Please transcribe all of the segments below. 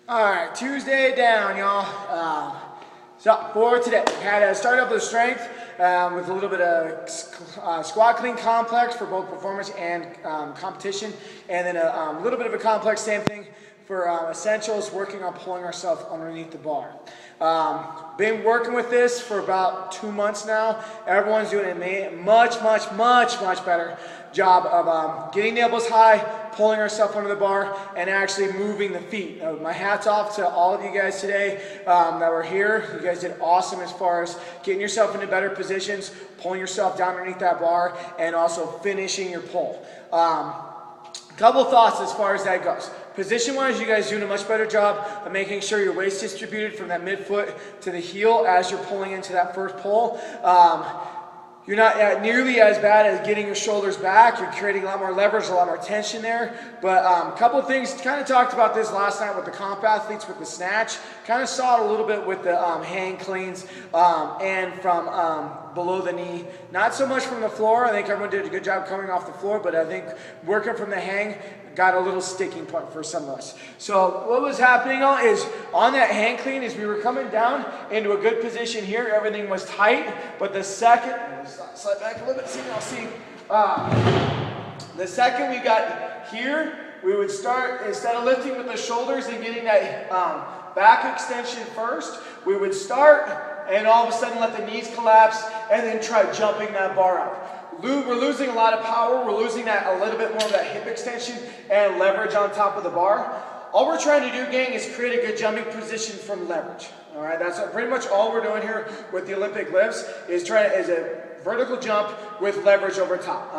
All right, Tuesday down, y'all. So for today, we had to start up with strength with a little bit of squat clean complex for both performance and competition, and then a little bit of a complex, same thing for essentials, working on pulling ourselves underneath the bar. Been working with this for about 2 months now. Everyone's doing a much better job of getting the elbows high, pulling ourselves under the bar, and actually moving the feet. My hat's off to all of you guys today that were here. You guys did awesome as far as getting yourself into better positions, pulling yourself down underneath that bar, and also finishing your pull. Couple thoughts as far as that goes. Position-wise, you guys are doing a much better job of making sure your waist is distributed from that midfoot to the heel as you're pulling into that first pull. You're not nearly as bad as getting your shoulders back. You're creating a lot more leverage, a lot more tension there. But a couple of things, kind of talked about this last night with the comp athletes with the snatch. Kind of saw it a little bit with the hang cleans and from below the knee. Not so much from the floor. I think everyone did a good job coming off the floor, but I think working from the hang got a little sticking point for some of us. So what was happening is on that hang clean is we were coming down into a good position here. Everything was tight, but the second, slide back a little bit, the second we got here, we would start, instead of lifting with the shoulders and getting that back extension first, we would start and all of a sudden let the knees collapse and then try jumping that bar up. We're losing a lot of power. We're losing that a little bit more of that hip extension and leverage on top of the bar. All we're trying to do, gang, is create a good jumping position from leverage. All right, that's pretty much all we're doing here with the Olympic lifts is a vertical jump with leverage over top.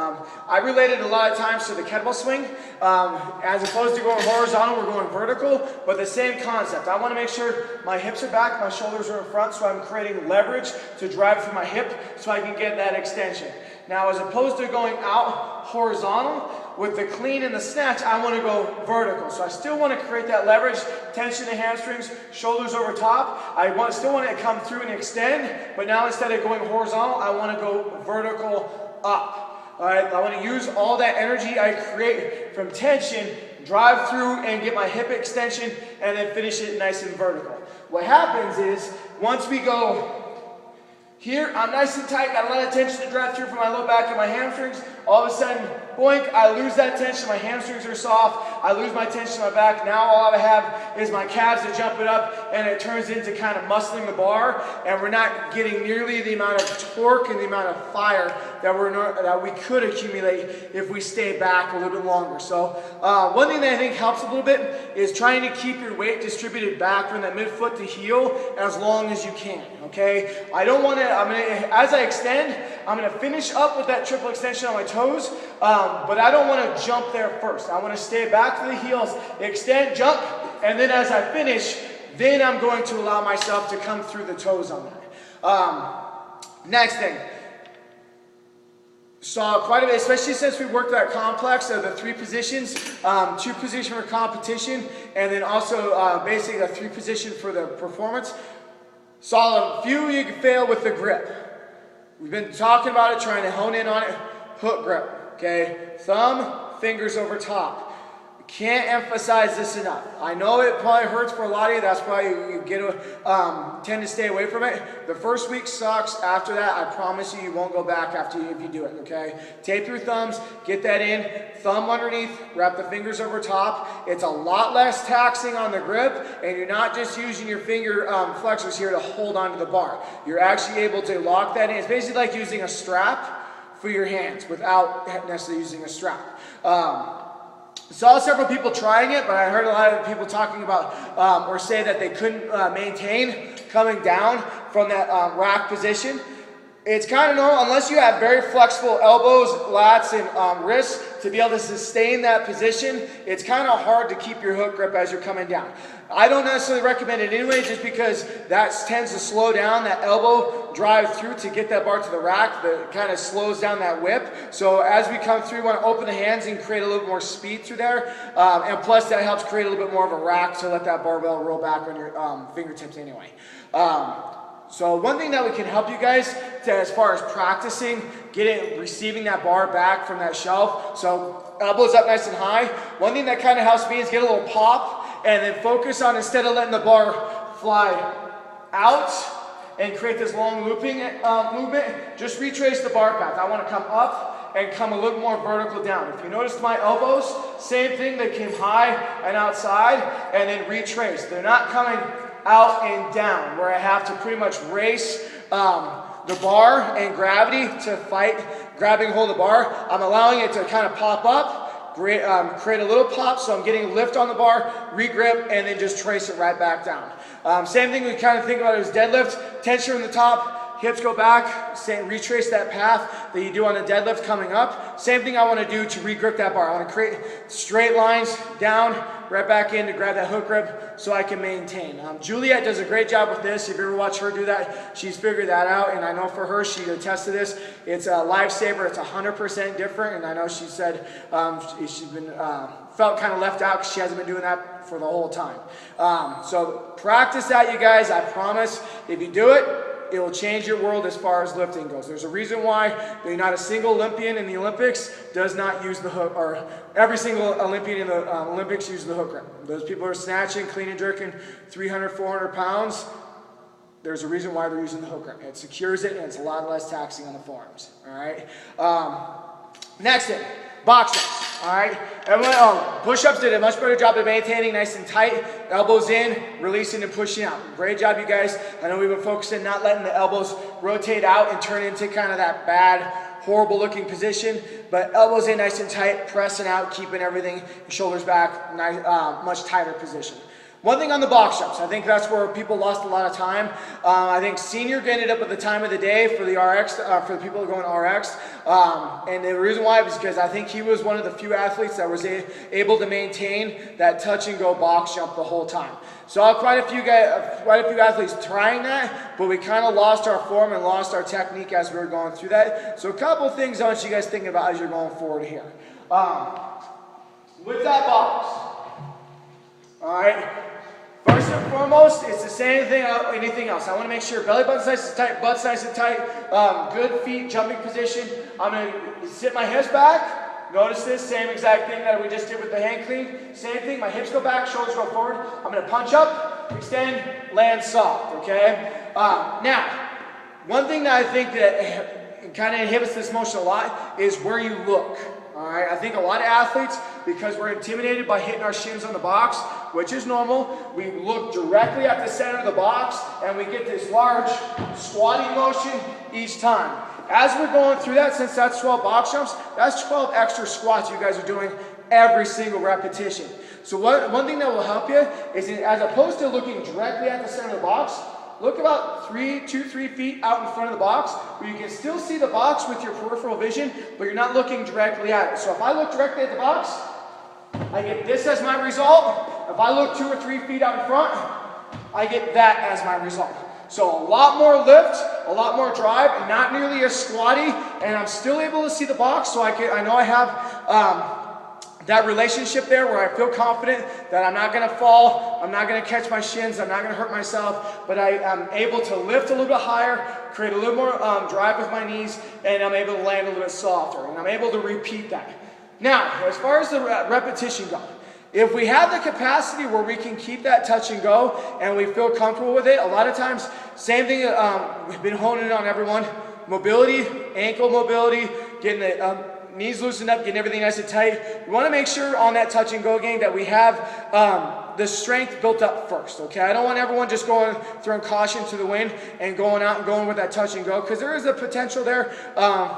I related a lot of times to the kettlebell swing. As opposed to going horizontal, we're going vertical, but the same concept. I want to make sure my hips are back, my shoulders are in front, so I'm creating leverage to drive through my hip so I can get that extension. Now, as opposed to going out horizontal, with the clean and the snatch, I want to go vertical. So I still want to create that leverage, tension the hamstrings, shoulders over top. I still want to come through and extend, but now instead of going horizontal, I want to go vertical up. All right, I want to use all that energy I create from tension, drive through and get my hip extension, and then finish it nice and vertical. What happens is, once we go here, I'm nice and tight, got a lot of tension to drive through from my low back and my hamstrings. All of a sudden, boink, I lose that tension, my hamstrings are soft, I lose my tension in my back. Now all I have is my calves to jump it up, and it turns into kind of muscling the bar, and we're not getting nearly the amount of torque and the amount of fire that we could accumulate if we stay back a little bit longer. So one thing that I think helps a little bit is trying to keep your weight distributed back from that midfoot to heel as long as you can, okay? I don't want to, as I extend, I'm going to finish up with that triple extension on my toes, but I don't want to jump there first. I want to stay back to the heels, extend, jump, and then as I finish, then I'm going to allow myself to come through the toes on that. Next thing. Saw quite a bit, especially since we worked that complex of the 3 positions, 2 positions for competition, and then also basically a 3 position for the performance. Saw a few you can fail with the grip. We've been talking about it, trying to hone in on it. Hook grip, okay? Thumb, fingers over top. Can't emphasize this enough. I know it probably hurts for a lot of you. That's why you tend to stay away from it. The first week sucks. After that, I promise you won't go back if you do it, okay? Tape your thumbs, get that in. Thumb underneath, wrap the fingers over top. It's a lot less taxing on the grip, and you're not just using your finger flexors here to hold onto the bar. You're actually able to lock that in. It's basically like using a strap for your hands without necessarily using a strap. Saw several people trying it, but I heard a lot of people talking about or say that they couldn't maintain coming down from that rack position. It's kind of normal, unless you have very flexible elbows, lats, and wrists to be able to sustain that position. It's kind of hard to keep your hook grip as you're coming down. I don't necessarily recommend it anyway, just because that tends to slow down that elbow drive through to get that bar to the rack. That kind of slows down that whip. So as we come through, we want to open the hands and create a little bit more speed through there. And plus, that helps create a little bit more of a rack to let that barbell roll back on your fingertips anyway. So one thing that we can help you guys as far as practicing, receiving that bar back from that shelf. So elbows up nice and high. One thing that kind of helps me is get a little pop and then focus on, instead of letting the bar fly out and create this long looping movement, just retrace the bar path. I want to come up and come a little more vertical down. If you notice my elbows, same thing, they came high and outside and then retrace. They're not coming out and down where I have to pretty much race the bar and gravity to fight grabbing hold of the bar. I'm allowing it to kind of pop up, create a little pop, so I'm getting lift on the bar, regrip, and then just trace it right back down. Same thing we kind of think about as deadlift, tension from the top, hips go back, retrace that path that you do on a deadlift coming up. Same thing I want to do to regrip that bar. I want to create straight lines down, right back in to grab that hook grip so I can maintain. Juliet does a great job with this. If you ever watch her do that, she's figured that out, and I know for her, she attests to this. It's a lifesaver. It's 100% different, and I know she said she's been felt kind of left out because she hasn't been doing that for the whole time. So practice that, you guys. I promise if you do it, it will change your world as far as lifting goes. There's a reason why not a single Olympian in the Olympics does not use the hook, or every single Olympian in the Olympics uses the hook grip. Those people are snatching, clean and jerking 300, 400 pounds. There's a reason why they're using the hook grip. It secures it, and it's a lot less taxing on the forearms. All right. Next thing, box jumps. All right, everyone, push-ups did a much better job of maintaining nice and tight, elbows in, releasing and pushing out. Great job, you guys. I know we've been focusing not letting the elbows rotate out and turn into kind of that bad, horrible looking position, but elbows in nice and tight, pressing out, keeping everything, shoulders back, nice, much tighter position. One thing on the box jumps, I think that's where people lost a lot of time. I think senior ended up at the time of the day for the RX, for the people going RX. And the reason why was because I think he was one of the few athletes that was able to maintain that touch and go box jump the whole time. Saw quite a few athletes trying that, but we kind of lost our form and lost our technique as we were going through that. So a couple of things I want you guys thinking about as you're going forward here. With that box, all right. First and foremost, it's the same thing as anything else. I want to make sure belly button's nice and tight, butt's nice and tight, good feet, jumping position. I'm going to sit my hips back. Notice this, same exact thing that we just did with the hand clean. Same thing, my hips go back, shoulders go forward. I'm going to punch up, extend, land soft, okay? Now, one thing that I think that kind of inhibits this motion a lot is where you look. All right, I think a lot of athletes, because we're intimidated by hitting our shins on the box, which is normal, we look directly at the center of the box and we get this large squatting motion each time. As we're going through that, since that's 12 box jumps, that's 12 extra squats you guys are doing every single repetition. So one thing that will help you is, as opposed to looking directly at the center of the box, look about 2, 3 feet out in front of the box where you can still see the box with your peripheral vision, but you're not looking directly at it. So if I look directly at the box, I get this as my result. If I look 2 or 3 feet out in front, I get that as my result. So a lot more lift, a lot more drive, and not nearly as squatty, and I'm still able to see the box, so I know I have that relationship there where I feel confident that I'm not going to fall, I'm not going to catch my shins, I'm not going to hurt myself, but I'm able to lift a little bit higher, create a little more drive with my knees, and I'm able to land a little bit softer, and I'm able to repeat that. Now, as far as the repetition goes, if we have the capacity where we can keep that touch and go and we feel comfortable with it, a lot of times, same thing, we've been honing in on everyone, mobility, ankle mobility, getting the knees loosened up, getting everything nice and tight. We want to make sure on that touch and go game that we have the strength built up first, okay? I don't want everyone just throwing caution to the wind and going out and going with that touch and go, because there is a potential there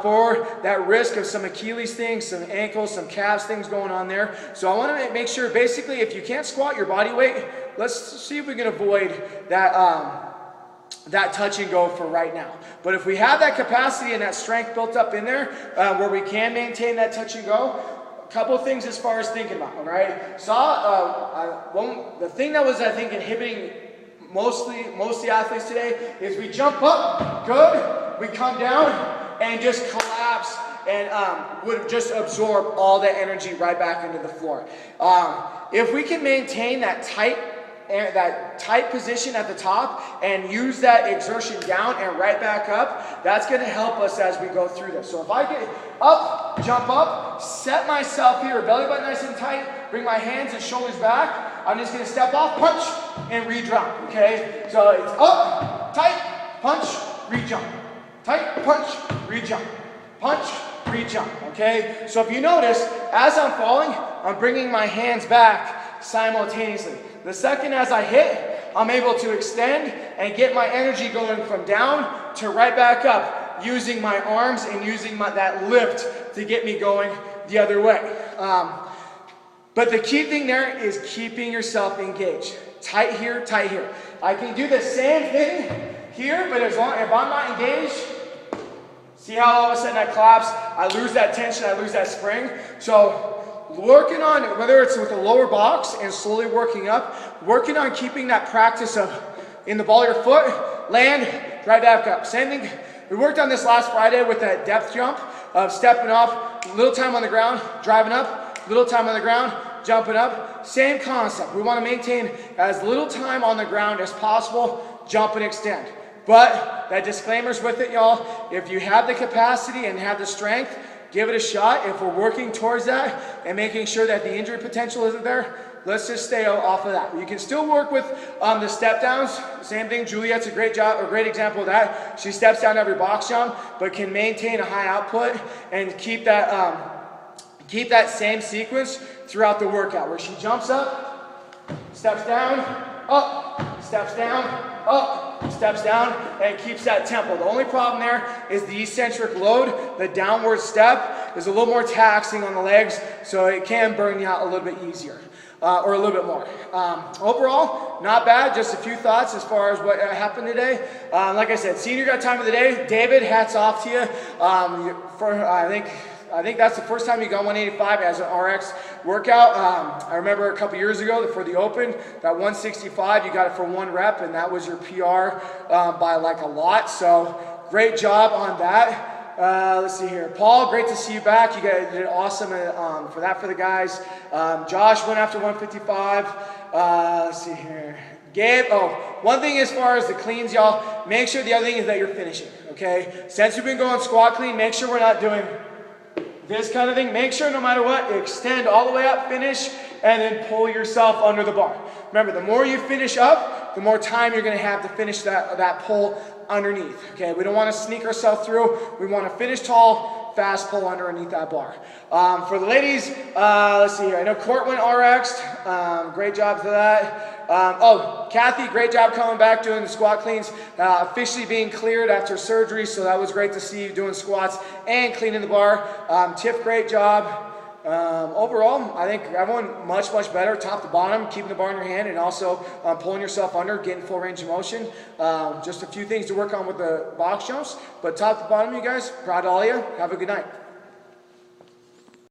for that risk of some Achilles things, some ankles, some calves things going on there. So I want to make sure, basically, if you can't squat your body weight, let's see if we can avoid that touch and go for right now. But if we have that capacity and that strength built up in there where we can maintain that touch and go, a couple of things as far as thinking about, all right? The thing that was, I think, inhibiting most of the athletes today is we jump up, good, we come down and just collapse and would just absorb all that energy right back into the floor. If we can maintain that tight position at the top and use that exertion down and right back up, that's going to help us as we go through this. So if I get up, jump up, set myself here, belly button nice and tight, bring my hands and shoulders back, I'm just gonna step off, punch, and re-jump, okay? So it's up, tight, punch, re-jump. Tight, punch, re-jump. Punch, re-jump, okay? So if you notice, as I'm falling, I'm bringing my hands back simultaneously. The second as I hit, I'm able to extend and get my energy going from down to right back up, using my arms and using that lift to get me going the other way. But the key thing there is keeping yourself engaged. Tight here, tight here. I can do the same thing here, but if I'm not engaged, see how all of a sudden I collapse, I lose that tension, I lose that spring. So working on, whether it's with the lower box and slowly working up, working on keeping that practice of in the ball of your foot, land, right back up. Same thing, we worked on this last Friday with that depth jump of stepping off, little time on the ground, driving up, little time on the ground, jumping up. Same concept. We want to maintain as little time on the ground as possible, jump and extend. But that disclaimer's with it, y'all. If you have the capacity and have the strength, give it a shot. If we're working towards that and making sure that the injury potential isn't there, let's just stay off of that. You can still work with the step downs. Same thing, Juliet's a great example of that. She steps down every box jump, but can maintain a high output and keep that same sequence throughout the workout, where she jumps up, steps down, up, steps down, up, steps down, and keeps that tempo. The only problem there is the eccentric load. The downward step is a little more taxing on the legs, so it can burn you out a little bit easier. Or a little bit more. Overall, not bad. Just a few thoughts as far as what happened today. Like I said, senior got time of the day. David, hats off to you. I think that's the first time you got 185 as an RX workout. I remember a couple years ago for the Open, that 165, you got it for 1 rep, and that was your PR by like a lot. So great job on that. Let's see here. Paul, great to see you back. You guys did awesome for the guys. Josh went after 155. Let's see here. Gabe, one thing as far as the cleans, y'all, make sure the other thing is that you're finishing, okay? Since you've been going squat clean, make sure we're not doing this kind of thing. Make sure no matter what, extend all the way up, finish, and then pull yourself under the bar. Remember, the more you finish up, the more time you're going to have to finish that pull underneath. Okay, we don't want to sneak ourselves through. We want to finish tall, fast pull underneath that bar. For the ladies, let's see here. I know Court went RX. Great job for that. Kathy, great job coming back doing the squat cleans, officially being cleared after surgery, so that was great to see you doing squats and cleaning the bar. Tiff, great job. Overall, I think everyone much better, top to bottom, keeping the bar in your hand and also pulling yourself under, getting full range of motion. Just a few things to work on with the box jumps, but top to bottom, you guys, proud of all of you. Have a good night.